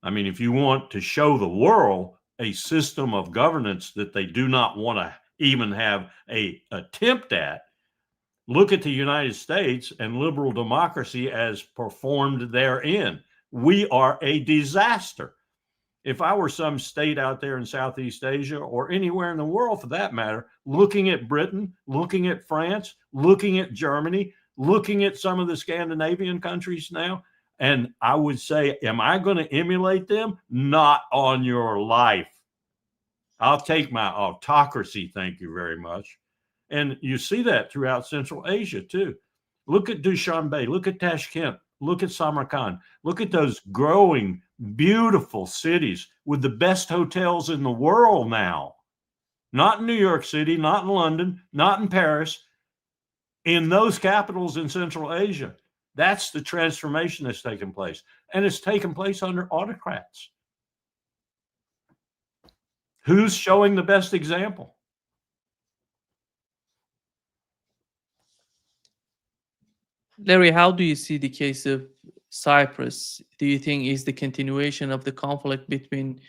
I mean, if you want to show the world a system of governance that they do not want to even have an attempt at, look at the United States and liberal democracy as performed therein. We are a disaster. If I were some state out there in Southeast Asia or anywhere in the world for that matter, looking at Britain, looking at France, looking at Germany, looking at some of the Scandinavian countries now, and I would say, am I going to emulate them? Not on your life. I'll take my autocracy, thank you very much. And you see that throughout Central Asia, too. Look at Dushanbe, look at Tashkent, look at Samarkand, look at those growing, beautiful cities with the best hotels in the world now. Not in New York City, not in London, not in Paris, in those capitals in Central Asia. That's the transformation that's taken place. And it's taken place under autocrats. Who's showing the best example? Larry, how do you see the case of Cyprus? Do you think is the continuation of the conflict between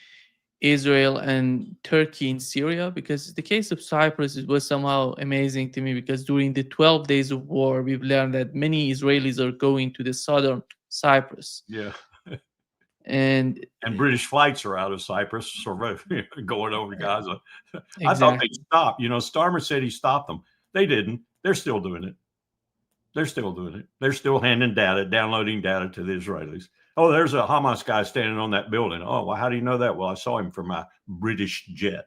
Israel and Turkey in Syria? Because the case of Cyprus was somehow amazing to me, because during the 12 days of war, we've learned that many Israelis are going to the southern Cyprus. Yeah. And British flights are out of Cyprus, sort of going over to Gaza. Exactly. I thought they stopped. Starmer said he stopped them. They didn't. They're still doing it. They're still doing it. They're still handing data, downloading data to the Israelis. Oh, there's a Hamas guy standing on that building. Oh, well, how do you know that? Well, I saw him from my British jet.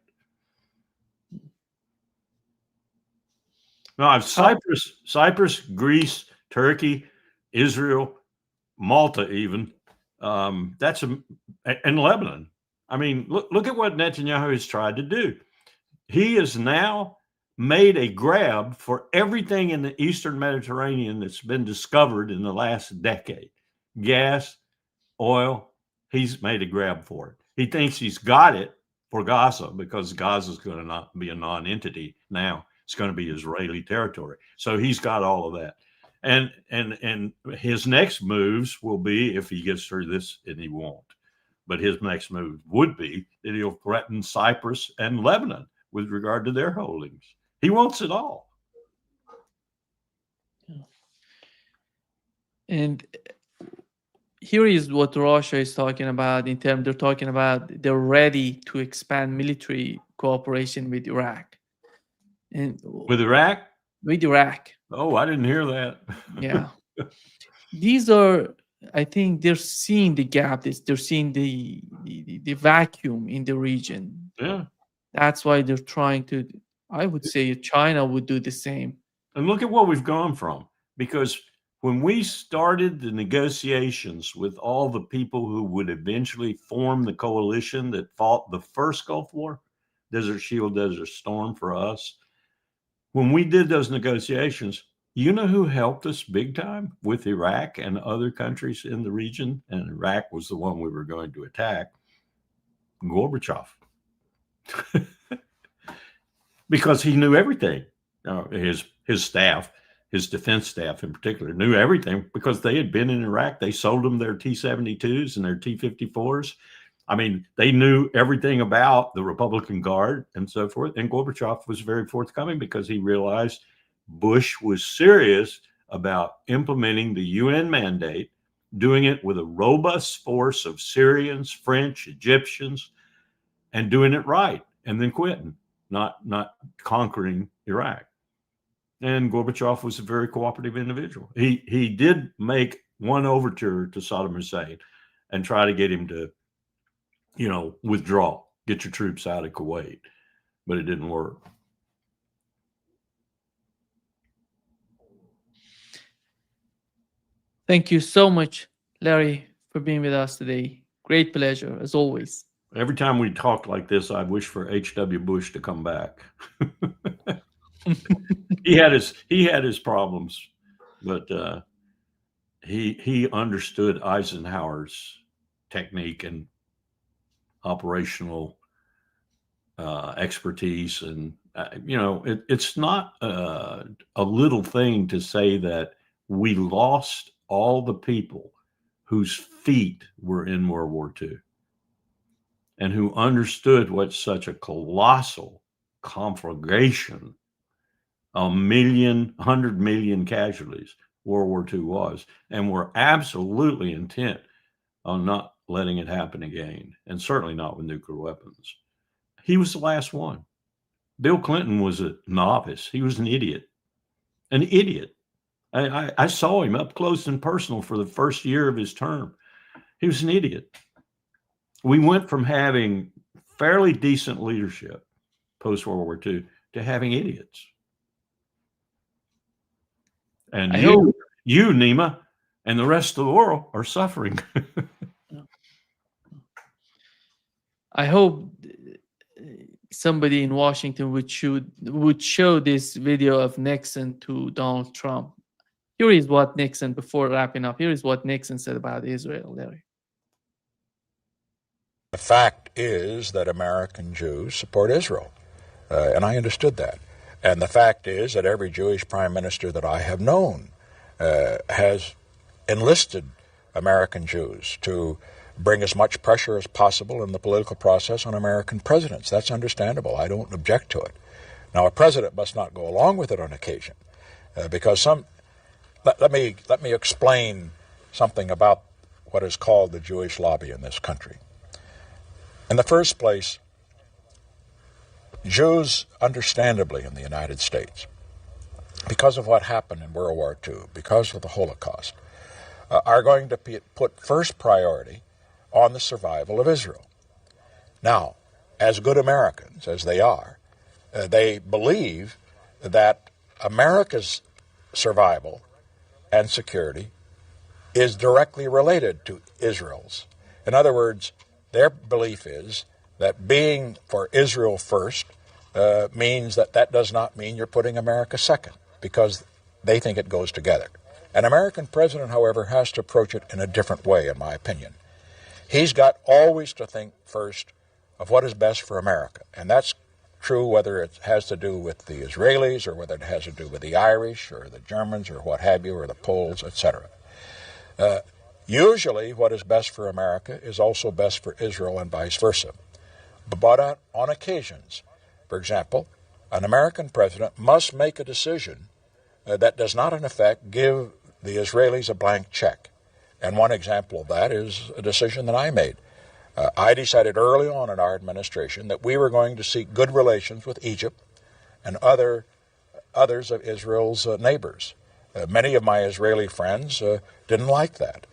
No, Cyprus, Greece, Turkey, Israel, Malta, even. And Lebanon. I mean, look at what Netanyahu has tried to do. He has now made a grab for everything in the Eastern Mediterranean that's been discovered in the last decade. Gas, oil, he's made a grab for it. He thinks he's got it for Gaza because Gaza is going to not be a non-entity now. It's going to be Israeli territory. So he's got all of that. And his next moves will be, if he gets through this, and he won't, but his next move would be that he'll threaten Cyprus and Lebanon with regard to their holdings. He wants it all. And here is what Russia is talking about in terms, they're talking about they're ready to expand military cooperation with Iraq. And with Iraq? With Iraq. Oh, I didn't hear that. Yeah. These are, I think they're seeing the gap, they're seeing the vacuum in the region. Yeah. That's why they're trying to, I would say China would do the same. And look at what we've gone from, because when we started the negotiations with all the people who would eventually form the coalition that fought the first Gulf War, Desert Shield, Desert Storm for us, when we did those negotiations, you know who helped us big time with Iraq and other countries in the region? And Iraq was the one we were going to attack. Gorbachev. because he knew everything. His staff, his defense staff in particular, knew everything because they had been in Iraq. They sold them their T-72s and their T-54s. I mean, they knew everything about the Republican Guard and so forth. And Gorbachev was very forthcoming because he realized Bush was serious about implementing the UN mandate, doing it with a robust force of Syrians, French, Egyptians, and doing it right, and then quitting, not conquering Iraq. And Gorbachev was a very cooperative individual. He did make one overture to Saddam Hussein and try to get him to, withdraw, get your troops out of Kuwait, but it didn't work. Thank you so much, Larry, for being with us today. Great pleasure, as always. Every time we talk like this, I wish for H.W. Bush to come back. He had his problems, but he understood Eisenhower's technique and operational expertise, and it's not a little thing to say that we lost all the people whose feet were in World War II and who understood what such a colossal conflagration, 100 million casualties World War II was, and were absolutely intent on not letting it happen again, and certainly not with nuclear weapons. He was the last one. Bill Clinton was a novice. He was an idiot. An idiot. I saw him up close and personal for the first year of his term. He was an idiot. We went from having fairly decent leadership post-World War II to having idiots. And you, Nima, and the rest of the world are suffering. I hope somebody in Washington would show this video of Nixon to Donald Trump. Here is what Nixon, before wrapping up, here is what Nixon said about Israel, Larry. The fact is that American Jews support Israel, and I understood that. And the fact is that every Jewish prime minister that I have known has enlisted American Jews to bring as much pressure as possible in the political process on American presidents. That's understandable. I don't object to it. Now, a president must not go along with it on occasion, because let me explain something about what is called the Jewish lobby in this country. In the first place, Jews, understandably in the United States, because of what happened in World War II, because of the Holocaust, are going to put first priority on the survival of Israel. Now, as good Americans, as they are, they believe that America's survival and security is directly related to Israel's. In other words, their belief is that being for Israel first means that does not mean you're putting America second, because they think it goes together. An American president, however, has to approach it in a different way, in my opinion. He's got always to think first of what is best for America, and that's true whether it has to do with the Israelis or whether it has to do with the Irish or the Germans or what have you, or the Poles, etc. Usually what is best for America is also best for Israel and vice versa. But on occasions, for example, an American president must make a decision that does not in effect give the Israelis a blank check. And one example of that is a decision that I made. I decided early on in our administration that we were going to seek good relations with Egypt and others of Israel's neighbors. Many of my Israeli friends didn't like that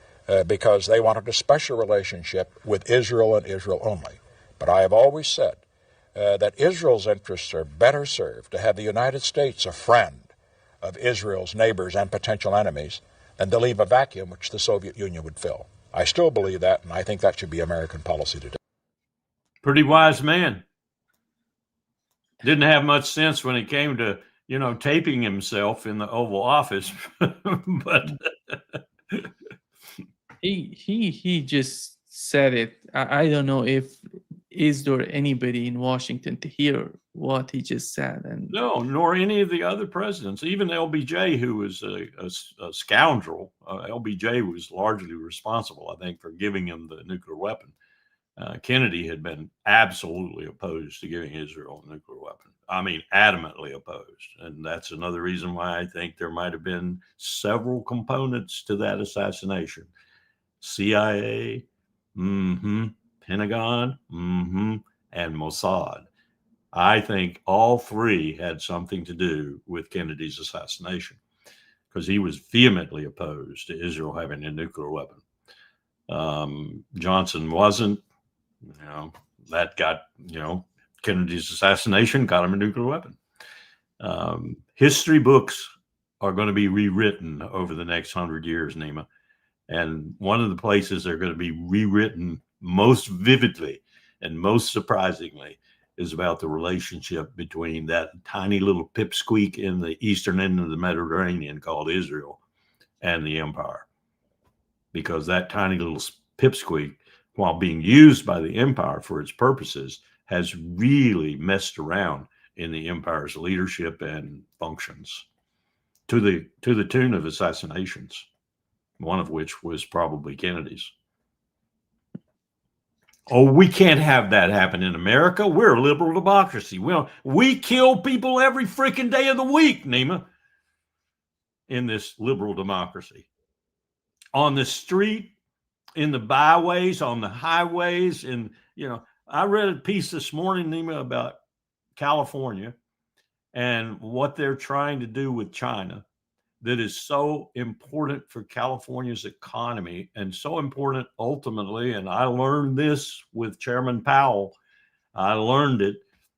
because they wanted a special relationship with Israel and Israel only. But I have always said that Israel's interests are better served to have the United States a friend of Israel's neighbors and potential enemies than to leave a vacuum which the Soviet Union would fill. I still believe that, and I think that should be American policy today. Pretty wise man. Didn't have much sense when it came to, taping himself in the Oval Office, but he just said it. I don't know if is there anybody in Washington to hear what he just said? And no, nor any of the other presidents, even LBJ, who was a scoundrel. LBJ was largely responsible, I think, for giving him the nuclear weapon. Kennedy had been absolutely opposed to giving Israel a nuclear weapon. I mean, adamantly opposed. And that's another reason why I think there might have been several components to that assassination. CIA, Pentagon, and Mossad. I think all three had something to do with Kennedy's assassination because he was vehemently opposed to Israel having a nuclear weapon. Johnson wasn't. That got, Kennedy's assassination got him a nuclear weapon. History books are going to be rewritten over the next 100 years, Nima. And one of the places they're going to be rewritten most vividly and most surprisingly is about the relationship between that tiny little pipsqueak in the eastern end of the Mediterranean called Israel and the empire. Because that tiny little pipsqueak, while being used by the empire for its purposes, has really messed around in the empire's leadership and functions to the tune of assassinations, one of which was probably Kennedy's. Oh, we can't have that happen in America. We're a liberal democracy. We kill people every freaking day of the week, Nima, in this liberal democracy. On the street, in the byways, on the highways. I read a piece this morning, Nima, about California and what they're trying to do with China that is so important for California's economy and so important ultimately. And I learned this with Chairman Powell. I learned it.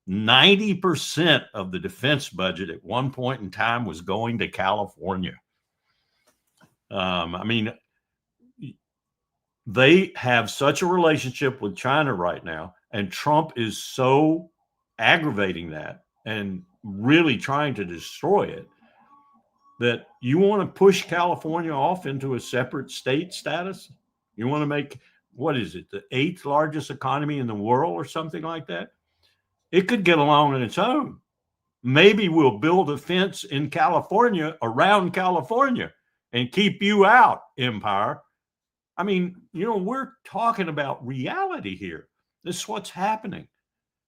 90% of the defense budget at one point in time was going to California. They have such a relationship with China right now, and Trump is so aggravating that and really trying to destroy it, that you want to push California off into a separate state status? You want to make, what is it, the 8th largest economy in the world or something like that? It could get along on its own. Maybe we'll build a fence in California around California and keep you out, empire. We're talking about reality here. This is what's happening.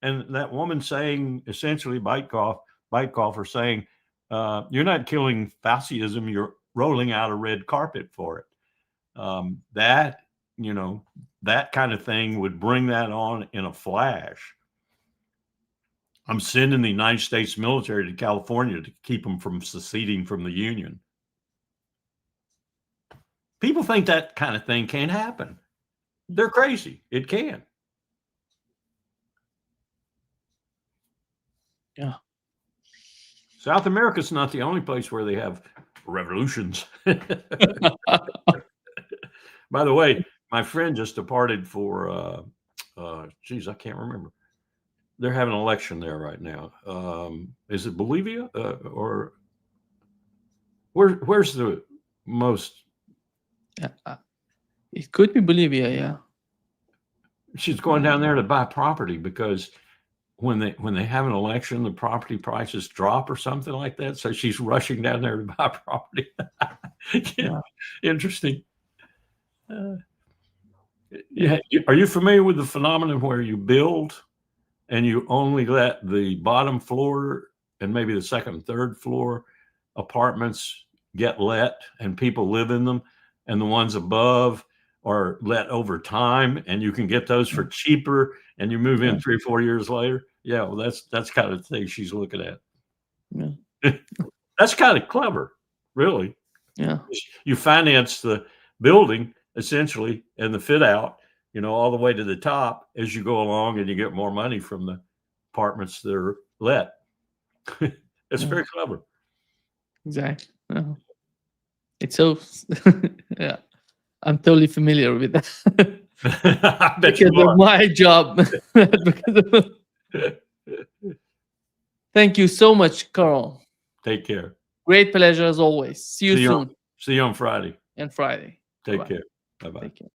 And that woman saying, essentially, Bytkoff saying, you're not killing fascism, you're rolling out a red carpet for it. That kind of thing would bring that on in a flash. I'm sending the United States military to California to keep them from seceding from the Union. People think that kind of thing can't happen. They're crazy. It can. Yeah. South America's not the only place where they have revolutions. By the way, my friend just departed for, I can't remember. They're having an election there right now. Is it Bolivia or where's the most? It could be Bolivia, yeah. She's going down there to buy property because when they have an election, the property prices drop or something like that. So she's rushing down there to buy property. Yeah, interesting. Are you familiar with the phenomenon where you build and you only let the bottom floor and maybe the second and third floor apartments get let and people live in them, and the ones above are let over time, and you can get those for cheaper, and you move in 3 or 4 years later? Yeah, well, that's kind of the thing she's looking at. Yeah. That's kind of clever, really. Yeah. You finance the building essentially and the fit out, all the way to the top as you go along, and you get more money from the apartments that are let. It's very clever. Exactly. It's so, yeah, I'm totally familiar with that. I bet because of my job. Thank you so much, Carl. Take care. Great pleasure as always. See you soon. See you on Friday. And Friday. Take Bye-bye. care. Bye-bye. Take care.